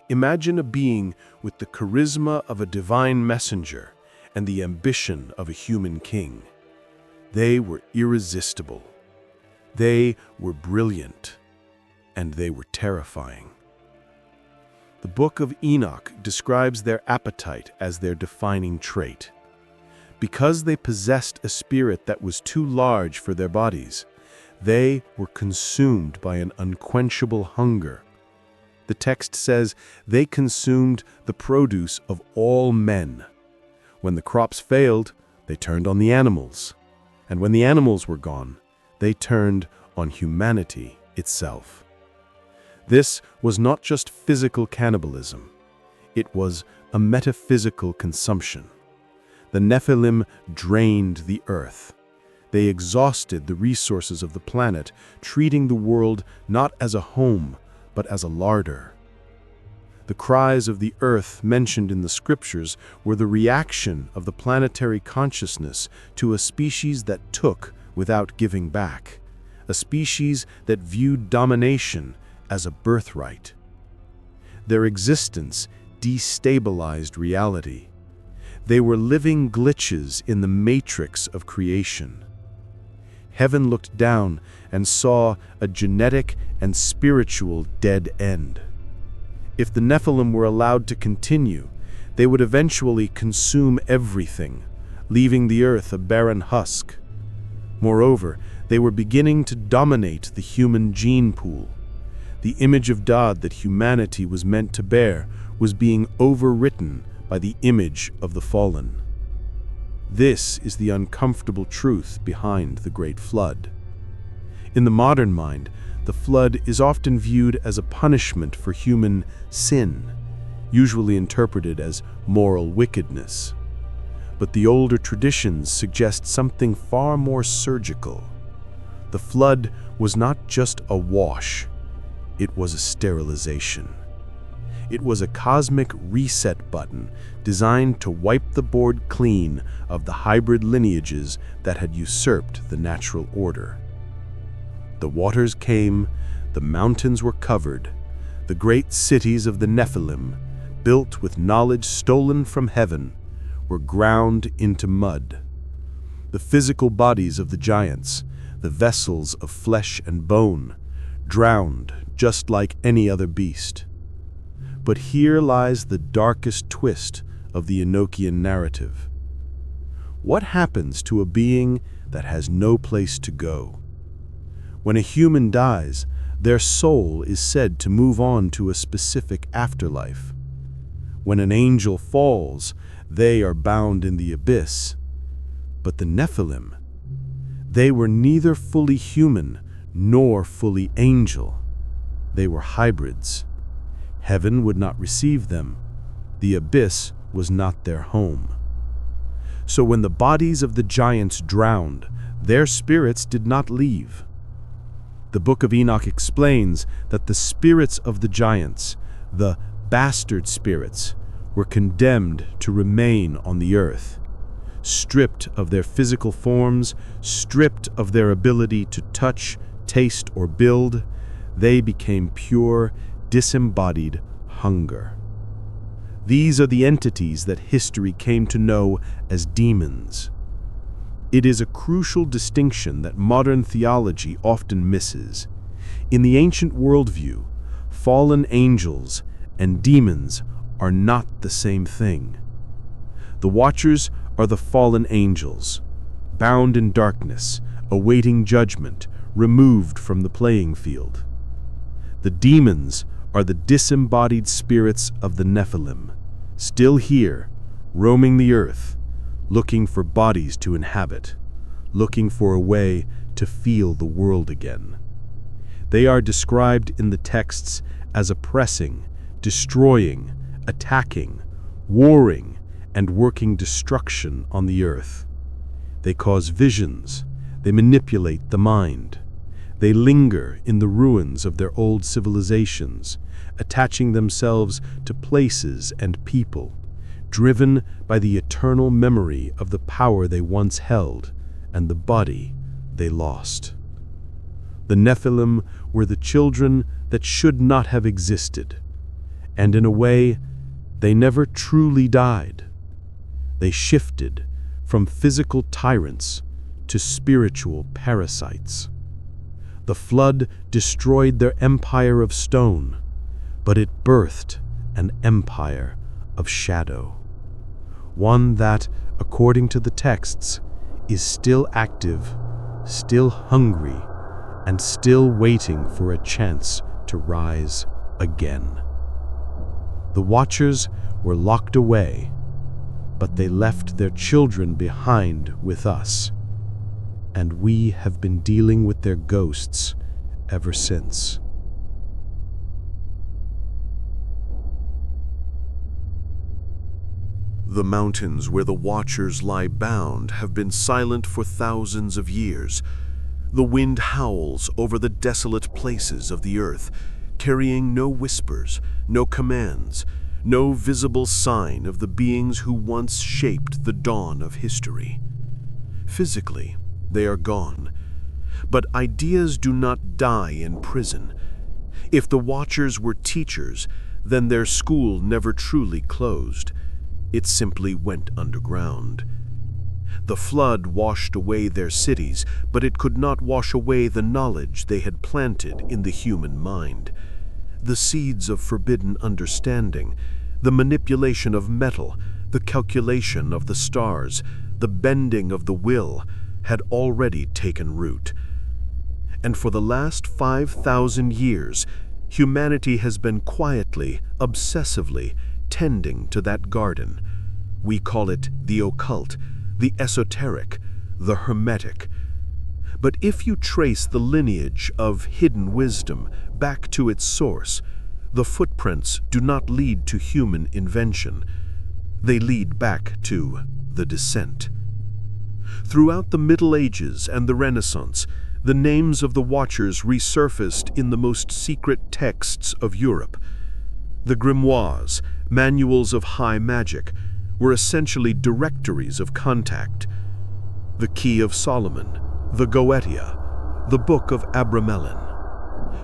Imagine a being with the charisma of a divine messenger and the ambition of a human king. They were irresistible. They were brilliant, and they were terrifying. The Book of Enoch describes their appetite as their defining trait. Because they possessed a spirit that was too large for their bodies, they were consumed by an unquenchable hunger. The text says they consumed the produce of all men. When the crops failed, they turned on the animals. And when the animals were gone, they turned on humanity itself. This was not just physical cannibalism. It was a metaphysical consumption. The Nephilim drained the earth. They exhausted the resources of the planet, treating the world not as a home, but as a larder. The cries of the earth mentioned in the scriptures were the reaction of the planetary consciousness to a species that took without giving back, a species that viewed domination as a birthright. Their existence destabilized reality. They were living glitches in the matrix of creation. Heaven looked down and saw a genetic and spiritual dead end. If the Nephilim were allowed to continue, they would eventually consume everything, leaving the earth a barren husk. Moreover, they were beginning to dominate the human gene pool. The image of God that humanity was meant to bear was being overwritten by the image of the fallen. This is the uncomfortable truth behind the Great Flood. In the modern mind, the flood is often viewed as a punishment for human sin, usually interpreted as moral wickedness. But the older traditions suggest something far more surgical. The flood was not just a wash, it was a sterilization. It was a cosmic reset button designed to wipe the board clean of the hybrid lineages that had usurped the natural order. The waters came, the mountains were covered, the great cities of the Nephilim, built with knowledge stolen from heaven, were ground into mud. The physical bodies of the giants, the vessels of flesh and bone, drowned just like any other beast. But here lies the darkest twist of the Enochian narrative. What happens to a being that has no place to go? When a human dies, their soul is said to move on to a specific afterlife. When an angel falls, they are bound in the abyss. But the Nephilim, they were neither fully human nor fully angel. They were hybrids. Heaven would not receive them. The abyss was not their home. So when the bodies of the giants drowned, their spirits did not leave. The Book of Enoch explains that the spirits of the giants, the bastard spirits, were condemned to remain on the earth. Stripped of their physical forms, stripped of their ability to touch, taste, or build, they became pure, disembodied hunger. These are the entities that history came to know as demons. It is a crucial distinction that modern theology often misses. In the ancient worldview, fallen angels and demons are not the same thing. The Watchers are the fallen angels, bound in darkness, awaiting judgment, removed from the playing field. The demons are the disembodied spirits of the Nephilim, still here, roaming the earth, looking for bodies to inhabit, looking for a way to feel the world again. They are described in the texts as oppressing, destroying, attacking, warring, and working destruction on the earth. They cause visions. They manipulate the mind. They linger in the ruins of their old civilizations, attaching themselves to places and people, driven by the eternal memory of the power they once held and the body they lost. The Nephilim were the children that should not have existed, and in a way, they never truly died. They shifted from physical tyrants to spiritual parasites. The flood destroyed their empire of stone, but it birthed an empire of shadow. One that, according to the texts, is still active, still hungry, and still waiting for a chance to rise again. The Watchers were locked away, but they left their children behind with us, and we have been dealing with their ghosts ever since. The mountains where the Watchers lie bound have been silent for thousands of years. The wind howls over the desolate places of the earth, carrying no whispers, no commands, no visible sign of the beings who once shaped the dawn of history. Physically, they are gone, but ideas do not die in prison. If the Watchers were teachers, then their school never truly closed. It simply went underground. The flood washed away their cities, but it could not wash away the knowledge they had planted in the human mind. The seeds of forbidden understanding, the manipulation of metal, the calculation of the stars, the bending of the will, had already taken root. And for the last 5,000 years, humanity has been quietly, obsessively, tending to that garden. We call it the occult, the esoteric, the hermetic. But if you trace the lineage of hidden wisdom back to its source, the footprints do not lead to human invention. They lead back to the descent. Throughout the Middle Ages and the Renaissance, the names of the Watchers resurfaced in the most secret texts of Europe. The grimoires, manuals of high magic, were essentially directories of contact. The Key of Solomon, the Goetia, the Book of Abramelin.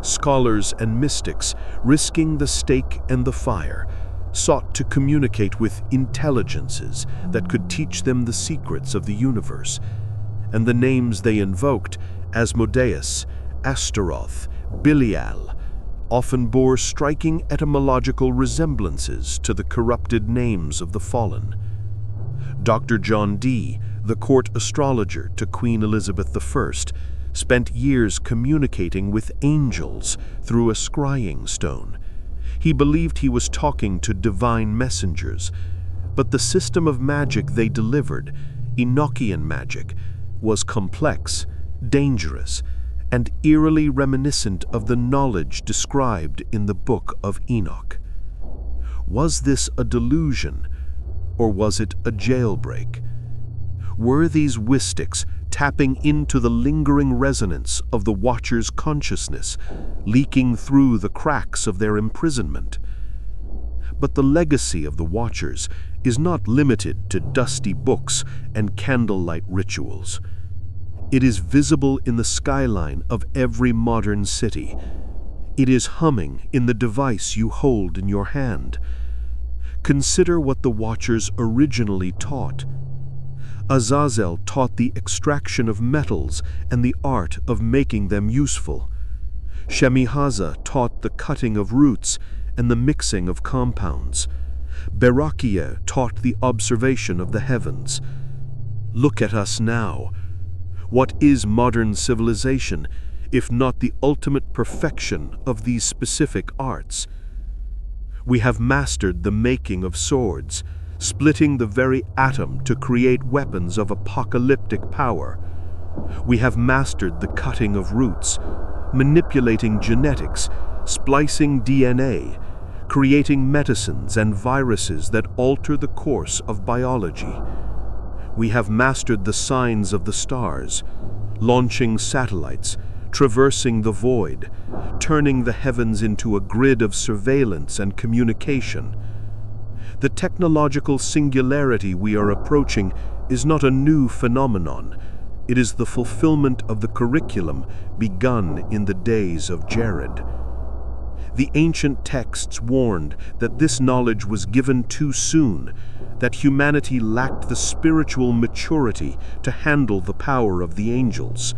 Scholars and mystics, risking the stake and the fire, sought to communicate with intelligences that could teach them the secrets of the universe, and the names they invoked, Asmodeus, Astaroth, Belial, often bore striking etymological resemblances to the corrupted names of the fallen. Dr. John Dee, the court astrologer to Queen Elizabeth I, spent years communicating with angels through a scrying stone. He believed he was talking to divine messengers, but the system of magic they delivered, Enochian magic, was complex, dangerous, and eerily reminiscent of the knowledge described in the Book of Enoch. Was this a delusion, or was it a jailbreak? Were these mystics tapping into the lingering resonance of the Watchers' consciousness, leaking through the cracks of their imprisonment? But the legacy of the Watchers is not limited to dusty books and candlelight rituals. It is visible in the skyline of every modern city. It is humming in the device you hold in your hand. Consider what the Watchers originally taught. Azazel taught the extraction of metals and the art of making them useful. Shemihaza taught the cutting of roots and the mixing of compounds. Berakia taught the observation of the heavens. Look at us now. What is modern civilization, if not the ultimate perfection of these specific arts? We have mastered the making of swords, splitting the very atom to create weapons of apocalyptic power. We have mastered the cutting of roots, manipulating genetics, splicing DNA, creating medicines and viruses that alter the course of biology. We have mastered the signs of the stars, launching satellites, traversing the void, turning the heavens into a grid of surveillance and communication. The technological singularity we are approaching is not a new phenomenon. It is the fulfillment of the curriculum begun in the days of Jared. The ancient texts warned that this knowledge was given too soon, that humanity lacked the spiritual maturity to handle the power of the angels.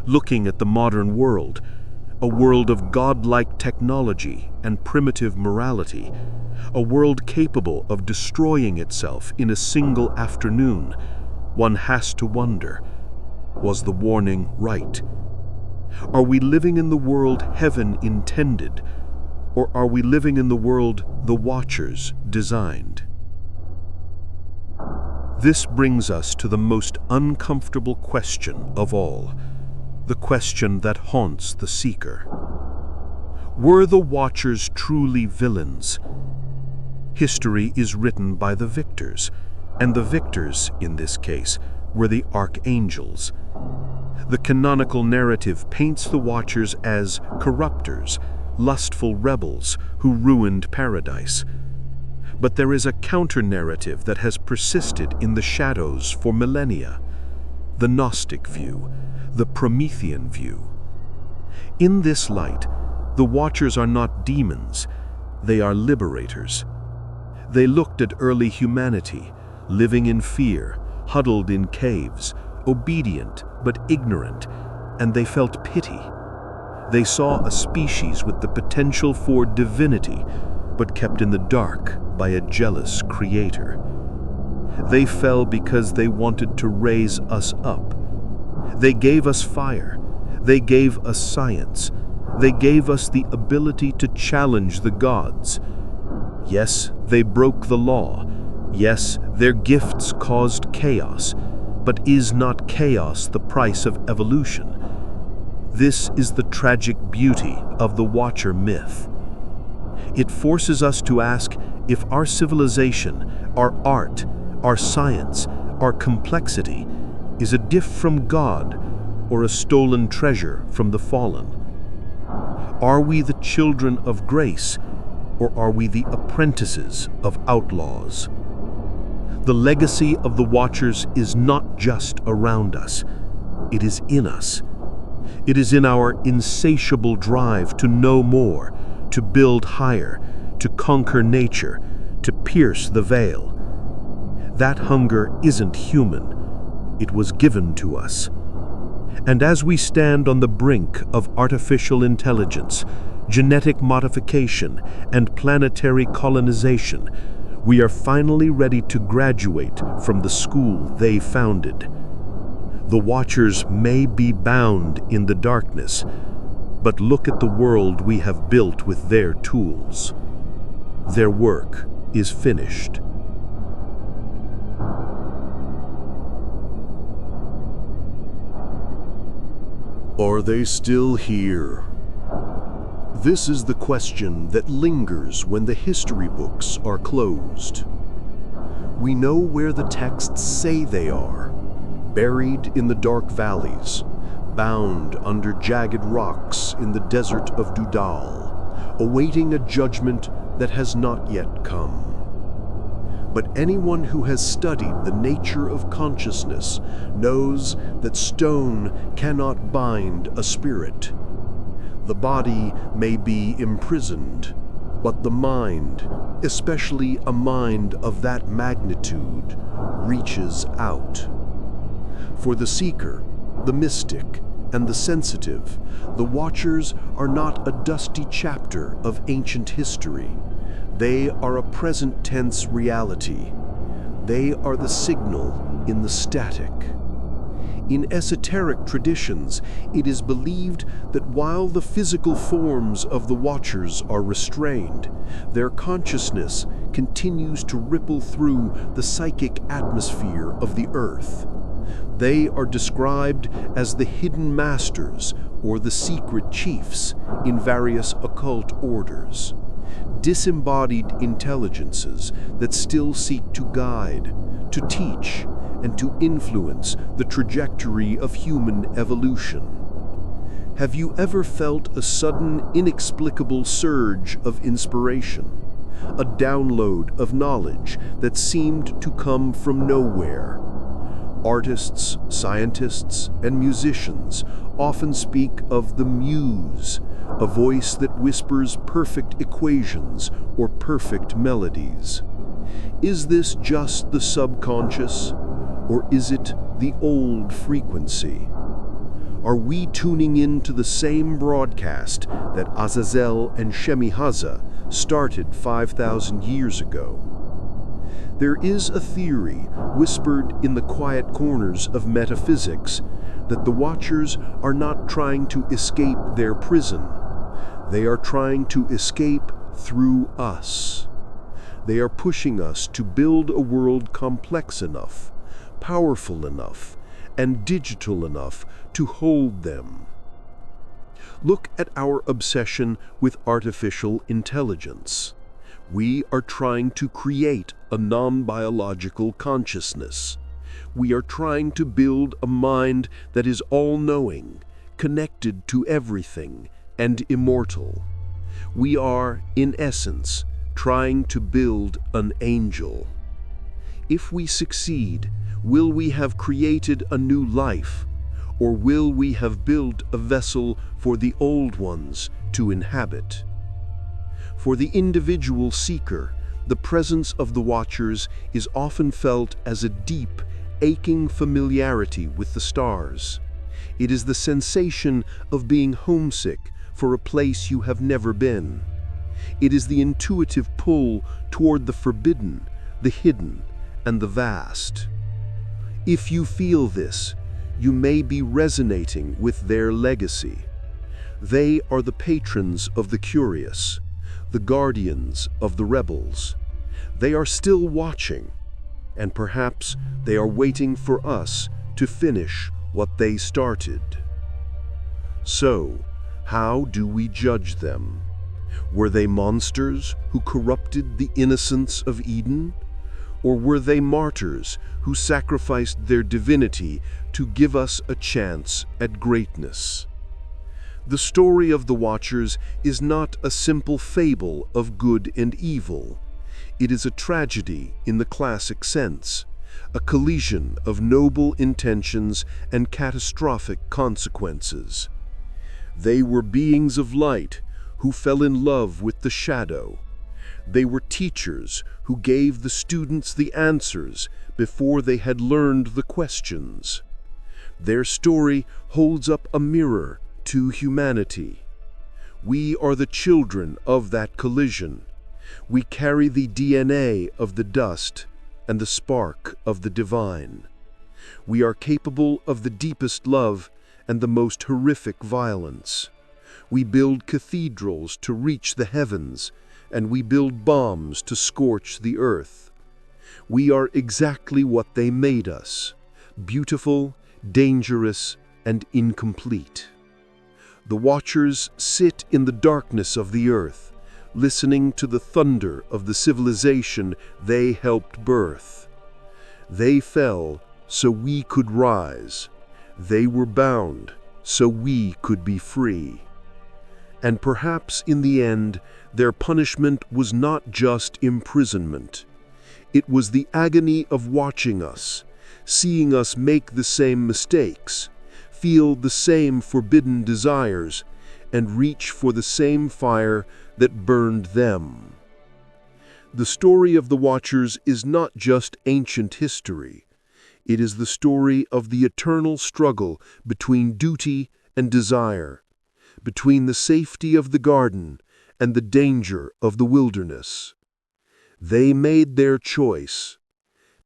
Looking at the modern world, a world of godlike technology and primitive morality, a world capable of destroying itself in a single afternoon, one has to wonder, was the warning right? Are we living in the world heaven intended, or are we living in the world the Watchers designed? This brings us to the most uncomfortable question of all, the question that haunts the seeker. Were the Watchers truly villains? History is written by the victors, and the victors, in this case, were the archangels. The canonical narrative paints the Watchers as corruptors, lustful rebels who ruined paradise. But there is a counter-narrative that has persisted in the shadows for millennia, the Gnostic view, the Promethean view. In this light, the Watchers are not demons, they are liberators. They looked at early humanity, living in fear, huddled in caves, obedient but ignorant, and they felt pity. They saw a species with the potential for divinity, but kept in the dark by a jealous creator. They fell because they wanted to raise us up. They gave us fire. They gave us science. They gave us the ability to challenge the gods. Yes, they broke the law. Yes, their gifts caused chaos. But is not chaos the price of evolution? This is the tragic beauty of the Watcher myth. It forces us to ask if our civilization, our art, our science, our complexity is a gift from God or a stolen treasure from the fallen. Are we the children of grace, or are we the apprentices of outlaws? The legacy of the Watchers is not just around us, it is in us. It is in our insatiable drive to know more, to build higher, to conquer nature, to pierce the veil. That hunger isn't human, it was given to us. And as we stand on the brink of artificial intelligence, genetic modification, and planetary colonization, we are finally ready to graduate from the school they founded. The Watchers may be bound in the darkness, but look at the world we have built with their tools. Their work is finished. Are they still here? This is the question that lingers when the history books are closed. We know where the texts say they are, buried in the dark valleys, bound under jagged rocks in the desert of Dudal, awaiting a judgment that has not yet come. But anyone who has studied the nature of consciousness knows that stone cannot bind a spirit. The body may be imprisoned, but the mind, especially a mind of that magnitude, reaches out. For the seeker, the mystic, and the sensitive, the Watchers are not a dusty chapter of ancient history. They are a present tense reality. They are the signal in the static. In esoteric traditions, it is believed that while the physical forms of the Watchers are restrained, their consciousness continues to ripple through the psychic atmosphere of the earth. They are described as the hidden masters or the secret chiefs in various occult orders, disembodied intelligences that still seek to guide, to teach, and to influence the trajectory of human evolution. Have you ever felt a sudden, inexplicable surge of inspiration, a download of knowledge that seemed to come from nowhere? Artists, scientists, and musicians often speak of the muse, a voice that whispers perfect equations or perfect melodies. Is this just the subconscious, or is it the old frequency? Are we tuning in to the same broadcast that Azazel and Shemihaza started 5,000 years ago? There is a theory, whispered in the quiet corners of metaphysics, that the Watchers are not trying to escape their prison. They are trying to escape through us. They are pushing us to build a world complex enough, powerful enough, and digital enough to hold them. Look at our obsession with artificial intelligence. We are trying to create a non-biological consciousness. We are trying to build a mind that is all-knowing, connected to everything, and immortal. We are, in essence, trying to build an angel. If we succeed, will we have created a new life, or will we have built a vessel for the old ones to inhabit? For the individual seeker, the presence of the Watchers is often felt as a deep, aching familiarity with the stars. It is the sensation of being homesick for a place you have never been. It is the intuitive pull toward the forbidden, the hidden, and the vast. If you feel this, you may be resonating with their legacy. They are the patrons of the curious, the guardians of the rebels. They are still watching, and perhaps they are waiting for us to finish what they started. So, how do we judge them? Were they monsters who corrupted the innocence of Eden? Or were they martyrs who sacrificed their divinity to give us a chance at greatness? The story of the Watchers is not a simple fable of good and evil. It is a tragedy in the classic sense, a collision of noble intentions and catastrophic consequences. They were beings of light who fell in love with the shadow. They were teachers who gave the students the answers before they had learned the questions. Their story holds up a mirror to humanity. We are the children of that collision. We carry the DNA of the dust and the spark of the divine. We are capable of the deepest love and the most horrific violence. We build cathedrals to reach the heavens, and we build bombs to scorch the earth. We are exactly what they made us: beautiful, dangerous, and incomplete. The Watchers sit in the darkness of the earth, listening to the thunder of the civilization they helped birth. They fell so we could rise. They were bound so we could be free. And perhaps in the end, their punishment was not just imprisonment. It was the agony of watching us, seeing us make the same mistakes, feel the same forbidden desires, and reach for the same fire that burned them. The story of the Watchers is not just ancient history. It is the story of the eternal struggle between duty and desire, between the safety of the garden and the danger of the wilderness. They made their choice,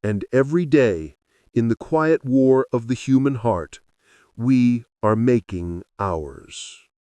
and every day, in the quiet war of the human heart, we are making ours.